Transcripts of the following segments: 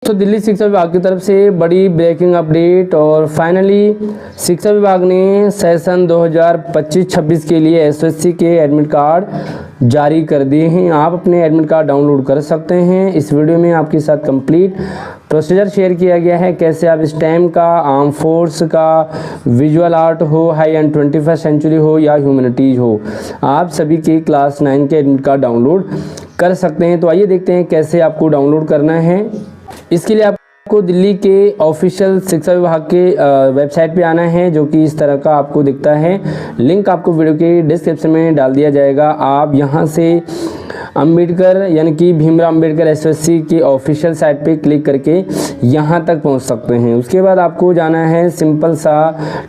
तो दिल्ली शिक्षा विभाग की तरफ से बड़ी ब्रेकिंग अपडेट और फाइनली शिक्षा विभाग ने सेशन 2025-26 के लिए एसएससी के एडमिट कार्ड जारी कर दिए हैं। आप अपने एडमिट कार्ड डाउनलोड कर सकते हैं। इस वीडियो में आपके साथ कंप्लीट प्रोसीजर शेयर किया गया है, कैसे आप स्टेम का, आर्म फोर्स का, विजुअल आर्ट हो, हाई एंड 21st सेंचुरी हो या ह्यूमैनिटीज हो, आप सभी के क्लास 9 के एडमिट कार्ड डाउनलोड कर सकते हैं। तो आइए देखते हैं कैसे आपको डाउनलोड करना है। इसके लिए आपको दिल्ली के ऑफिशियल शिक्षा विभाग के वेबसाइट पे आना है, जो कि इस तरह का आपको दिखता है। लिंक आपको वीडियो के डिस्क्रिप्शन में डाल दिया जाएगा। आप यहां से अंबेडकर यानी कि भीमराव अंबेडकर एसएससी की ऑफिशियल साइट पे क्लिक करके यहां तक पहुंच सकते हैं। उसके बाद आपको जाना है सिंपल सा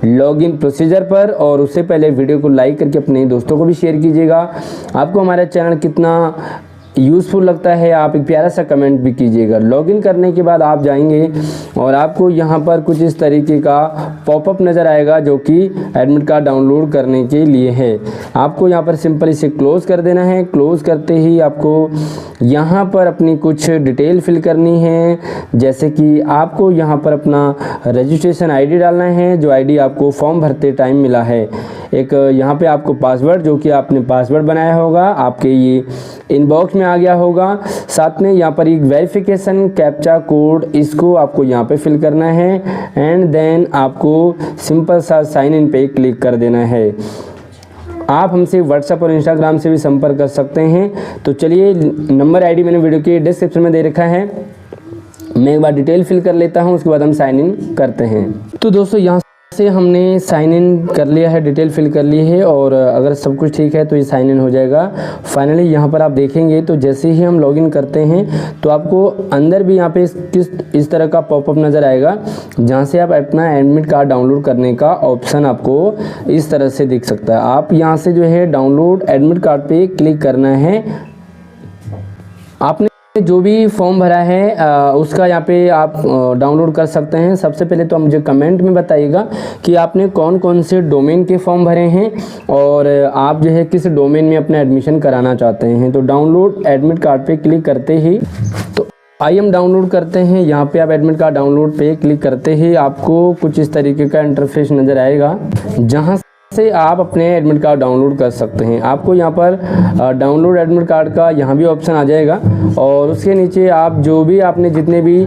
लॉगिन प्रोसीजर पर, और उससे पहले वीडियो को लाइक करके अपने दोस्तों को भी शेयर कीजिएगा। आपको हमारा चैनल कितना यूज़फुल लगता है आप एक प्यारा सा कमेंट भी कीजिएगा। लॉगिन करने के बाद आप जाएंगे और आपको यहाँ पर कुछ इस तरीके का पॉपअप नज़र आएगा, जो कि एडमिट कार्ड डाउनलोड करने के लिए है। आपको यहाँ पर सिंपल इसे क्लोज़ कर देना है। क्लोज़ करते ही आपको यहाँ पर अपनी कुछ डिटेल फिल करनी है, जैसे कि आपको यहाँ पर अपना रजिस्ट्रेशन आईडी डालना है, जो आईडी आपको फॉर्म भरते टाइम मिला है। एक यहाँ पे आपको पासवर्ड, जो कि आपने पासवर्ड बनाया होगा, आपके ये इनबॉक्स में आ गया होगा। साथ में यहाँ पर एक वेरिफिकेशन कैप्चा कोड, इसको आपको यहाँ पे फिल करना है एंड देन आपको सिंपल सा साइन इन पे क्लिक कर देना है। आप हमसे व्हाट्सएप और इंस्टाग्राम से भी संपर्क कर सकते हैं। तो चलिए, नंबर आईडी मैंने वीडियो के डिस्क्रिप्शन में दे रखा है। मैं एक बार डिटेल फिल कर लेता हूँ, उसके बाद हम साइन इन करते हैं। तो दोस्तों, यहाँ से हमने साइन इन कर लिया है, डिटेल फिल कर ली है, और अगर सब कुछ ठीक है तो ये साइन इन हो जाएगा। फाइनली यहाँ पर आप देखेंगे तो जैसे ही हम लॉगिन करते हैं तो आपको अंदर भी यहाँ पे इस तरह का पॉपअप नज़र आएगा, जहाँ से आप अपना एडमिट कार्ड डाउनलोड करने का ऑप्शन आपको इस तरह से दिख सकता है। आप यहाँ से जो है डाउनलोड एडमिट कार्ड पे क्लिक करना है। आपने जो भी फॉर्म भरा है उसका यहाँ पे आप डाउनलोड कर सकते हैं। सबसे पहले तो आप मुझे कमेंट में बताइएगा कि आपने कौन कौन से डोमेन के फॉर्म भरे हैं और आप जो है किस डोमेन में अपना एडमिशन कराना चाहते हैं। तो डाउनलोड एडमिट कार्ड पे क्लिक करते ही तो आइए हम डाउनलोड करते हैं। यहाँ पे आप एडमिट कार्ड डाउनलोड पे क्लिक करते ही आपको कुछ इस तरीके का इंटरफेस नज़र आएगा, जहाँ से आप अपने एडमिट कार्ड डाउनलोड कर सकते हैं। आपको यहाँ पर डाउनलोड एडमिट कार्ड का यहाँ भी ऑप्शन आ जाएगा, और उसके नीचे आप जो भी आपने जितने भी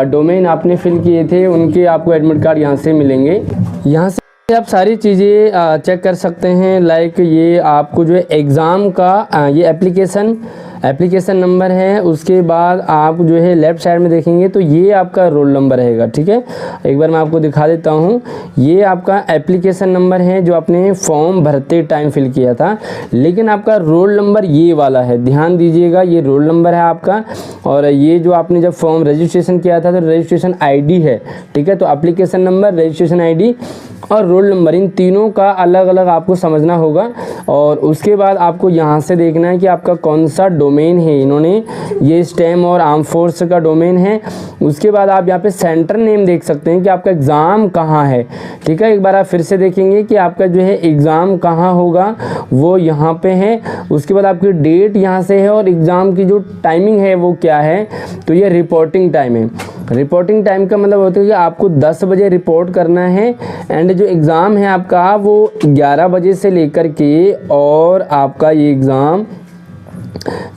डोमेन आपने फिल किए थे उनके आपको एडमिट कार्ड यहाँ से मिलेंगे। यहाँ से आप सारी चीज़ें चेक कर सकते हैं। लाइक ये आपको जो है एग्ज़ाम का ये एप्लीकेशन नंबर है। उसके बाद आप जो है लेफ़्ट साइड में देखेंगे तो ये आपका रोल नंबर रहेगा। ठीक है, एक बार मैं आपको दिखा देता हूँ। ये आपका एप्लीकेशन नंबर है जो आपने फॉर्म भरते टाइम फिल किया था, लेकिन आपका रोल नंबर ये वाला है। ध्यान दीजिएगा, ये रोल नंबर है आपका, और ये जो आपने जब फॉर्म रजिस्ट्रेशन किया था तो रजिस्ट्रेशन आईडी है। ठीक है, तो एप्लीकेशन नंबर, रजिस्ट्रेशन आईडी और रोल नंबर, इन तीनों का अलग अलग आपको समझना होगा। और उसके बाद आपको यहाँ से देखना है कि आपका कौन सा डोमेन है। इन्होंने ये स्टेम और आर्म फोर्स का डोमेन है। उसके बाद आप यहाँ पे सेंटर नेम देख सकते हैं कि आपका एग्ज़ाम कहाँ है। ठीक है, एक बार आप फिर से देखेंगे कि आपका जो है एग्ज़ाम कहाँ होगा, वो यहाँ पे है। उसके बाद आपकी डेट यहाँ से है, और एग्ज़ाम की जो टाइमिंग है वो क्या है, तो ये रिपोर्टिंग टाइम है। रिपोर्टिंग टाइम का मतलब होता है कि आपको 10 बजे रिपोर्ट करना है, एंड जो एग्ज़ाम है आपका वो 11 बजे से लेकर के, और आपका ये एग्ज़ाम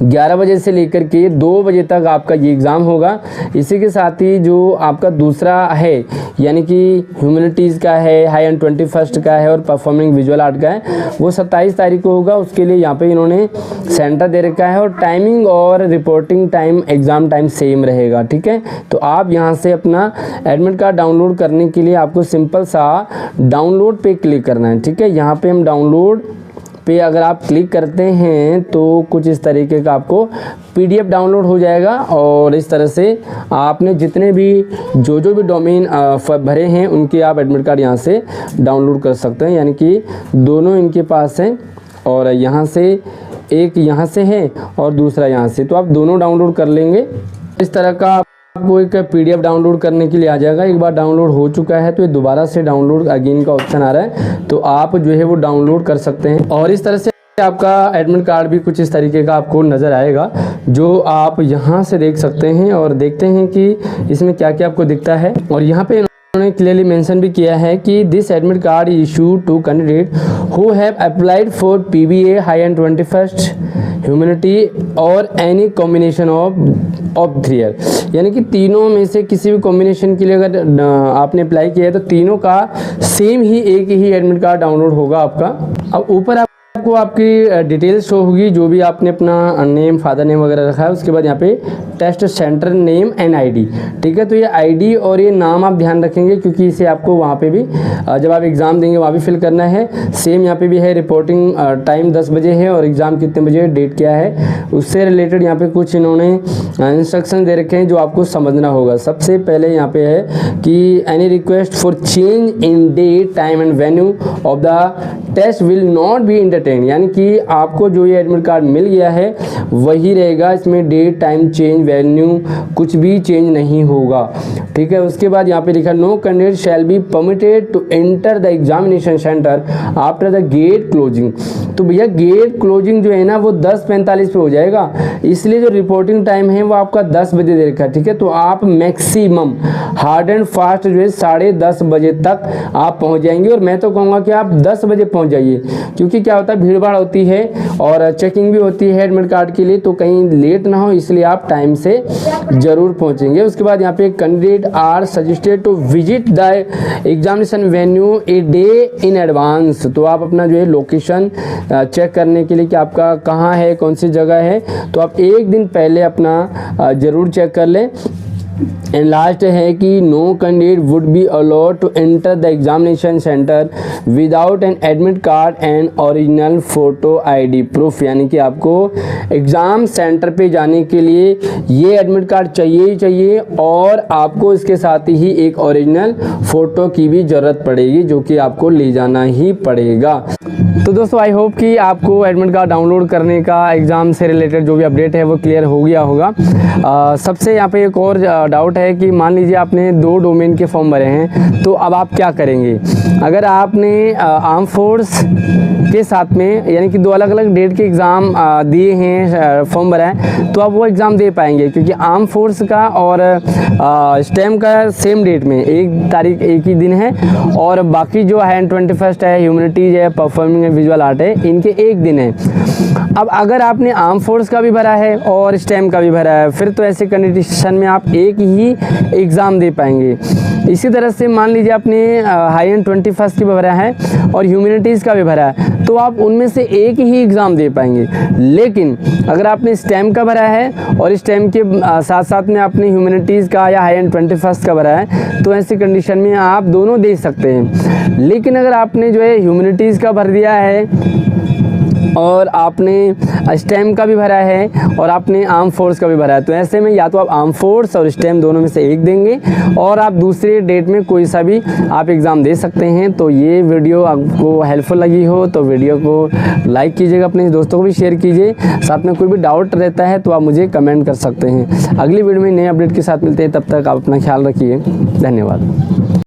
11 बजे से लेकर के 2 बजे तक आपका ये एग्ज़ाम होगा। इसी के साथ ही जो आपका दूसरा है, यानी कि ह्यूमैनिटीज़ का है, हाई एंड 21st का है, और परफॉर्मिंग विजुअल आर्ट का है, वो 27 तारीख को होगा। उसके लिए यहाँ पे इन्होंने सेंटर दे रखा है, और टाइमिंग और reporting time, exam time same रहेगा। ठीक है, तो आप यहाँ से अपना एडमिट कार्ड डाउनलोड करने के लिए आपको सिंपल सा डाउनलोड पे क्लिक करना है। ठीक है, यहाँ पे हम डाउनलोड पे अगर आप क्लिक करते हैं तो कुछ इस तरीके का आपको पीडीएफ डाउनलोड हो जाएगा, और इस तरह से आपने जितने भी जो भी डोमेन भरे हैं उनके आप एडमिट कार्ड यहाँ से डाउनलोड कर सकते हैं। यानी कि दोनों इनके पास हैं, और यहाँ से एक यहाँ से है और दूसरा यहाँ से, तो आप दोनों डाउनलोड कर लेंगे। इस तरह का आपको एक पीडीएफ डाउनलोड करने के लिए आ जाएगा। एक बार डाउनलोड हो चुका है तो ये दोबारा से डाउनलोड अगेन का ऑप्शन आ रहा है, तो आप जो है वो डाउनलोड कर सकते हैं। और इस तरह से आपका एडमिट कार्ड भी कुछ इस तरीके का आपको नज़र आएगा, जो आप यहाँ से देख सकते हैं और देखते हैं कि इसमें क्या क्या आपको दिखता है। और यहाँ पे उन्होंने क्लियरली मेंशन भी किया है कि this admit card issue to candidate who have applied for PBA high and 21st humanity और एनी कॉम्बिनेशन ऑफ 3 ईयर, यानी कि तीनों में से किसी भी कॉम्बिनेशन के लिए अगर आपने अप्लाई किया है तो तीनों का सेम ही एक ही एडमिट कार्ड डाउनलोड होगा आपका। अब ऊपर आपको आपकी डिटेल्स शो होगी, जो भी आपने अपना नेम, फादर नेम वगैरह रखा है। उसके बाद यहाँ पे test centre name and ID, ठीक है। तो ये ID और ये नाम आप ध्यान रखेंगे, क्योंकि इसे आपको वहाँ पे भी जब आप एग्ज़ाम देंगे वहाँ भी फिल करना है। सेम यहाँ पे भी है, रिपोर्टिंग टाइम 10 बजे है और एग्ज़ाम कितने बजे, डेट क्या है, उससे रिलेटेड यहाँ पे कुछ इन्होंने इंस्ट्रक्शन दे रखे हैं जो आपको समझना होगा। सबसे पहले यहाँ पे है कि any request for change in date, time and venue of the test will not be entertain, यानी कि आपको जो ये एडमिट कार्ड मिल गया है वही रहेगा, इसमें डेट, टाइम चेंज, वेन्यू कुछ भी चेंज नहीं होगा, ठीक है। उसके बाद यहाँ पे लिखा no candidate shall be permitted to enter the examination centre after the gate closing. तो भैया गेट क्लोजिंग जो है ना वो 10:45 पे हो जाएगा, इसलिए जो रिपोर्टिंग टाइम है वो आपका 10 बजे दे रखा है, ठीक है। तो आप मैक्सिमम हार्ड एंड फास्ट जो है 10:30 बजे तक आप पहुँच जाएंगे। और मैं तो कहूँगा कि आप 10 बजे पहुँच जाइए, क्योंकि क्या होता है भीड़ भाड़ होती है और चेकिंग भी होती है एडमिट कार्ड के लिए, तो कहीं लेट ना हो, इसलिए आप टाइम से जरूर पहुंचेंगे। उसके बाद यहाँ पे candidate are suggested to visit the examination venue a day in advance. तो आप अपना जो है लोकेशन चेक करने के लिए कि आपका कहाँ है, कौन सी जगह है, तो आप एक दिन पहले अपना ज़रूर चेक कर लें। एंड लास्ट है कि no candidate would be allowed to enter the examination centre without an admit card and original photo ID proof, यानी कि आपको एग्ज़ाम सेंटर पे जाने के लिए ये एडमिट कार्ड चाहिए ही चाहिए और आपको इसके साथ ही एक ओरिजिनल फ़ोटो की भी ज़रूरत पड़ेगी, जो कि आपको ले जाना ही पड़ेगा। तो दोस्तों आई होप कि आपको एडमिट कार्ड डाउनलोड करने का एग्ज़ाम से रिलेटेड जो भी अपडेट है वो क्लियर हो गया होगा। सबसे यहाँ पे एक और डाउट है कि मान लीजिए आपने 2 डोमेन के फॉर्म भरे हैं, तो अब आप क्या करेंगे। अगर आपने आर्म फोर्स के साथ में यानी कि 2 अलग अलग डेट के एग्ज़ाम दिए हैं, फॉर्म भरा है, तो आप वो एग्ज़ाम दे पाएंगे, क्योंकि आर्म फोर्स का और स्टेम का सेम डेट में एक तारीख एक ही दिन है, और बाकी जो है 21st है, ह्यूमैनिटीज़ है, परफॉर्मिंग है, विजुअल आर्ट है, इनके एक दिन है। अब अगर आपने आर्म फोर्स का भी भरा है और स्टेम का भी भरा है, फिर तो ऐसे कंडीशन में आप एक ही एग्ज़ाम दे पाएंगे। इसी तरह से मान लीजिए आपने हाई एंड 21st की भी भरा है और ह्यूमैनिटीज़ का भी भरा है, तो आप उनमें से एक ही एग्ज़ाम दे पाएंगे। लेकिन अगर आपने स्टेम का भरा है और स्टेम के साथ साथ में आपने ह्यूमैनिटीज़ का या हाई एंड 21st का भरा है, तो ऐसी कंडीशन में आप दोनों दे सकते हैं। लेकिन अगर आपने जो है ह्यूमैनिटीज़ का भर दिया है और आपने स्टेम का भी भरा है और आपने आर्म फोर्स का भी भरा है, तो ऐसे में या तो आप आर्म फोर्स और स्टेम दोनों में से एक देंगे और आप दूसरे डेट में कोई सा भी आप एग्ज़ाम दे सकते हैं। तो ये वीडियो आपको हेल्पफुल लगी हो तो वीडियो को लाइक कीजिएगा, अपने दोस्तों को भी शेयर कीजिए। साथ में कोई भी डाउट रहता है तो आप मुझे कमेंट कर सकते हैं। अगली वीडियो में नए अपडेट के साथ मिलते हैं, तब तक आप अपना ख्याल रखिए। धन्यवाद।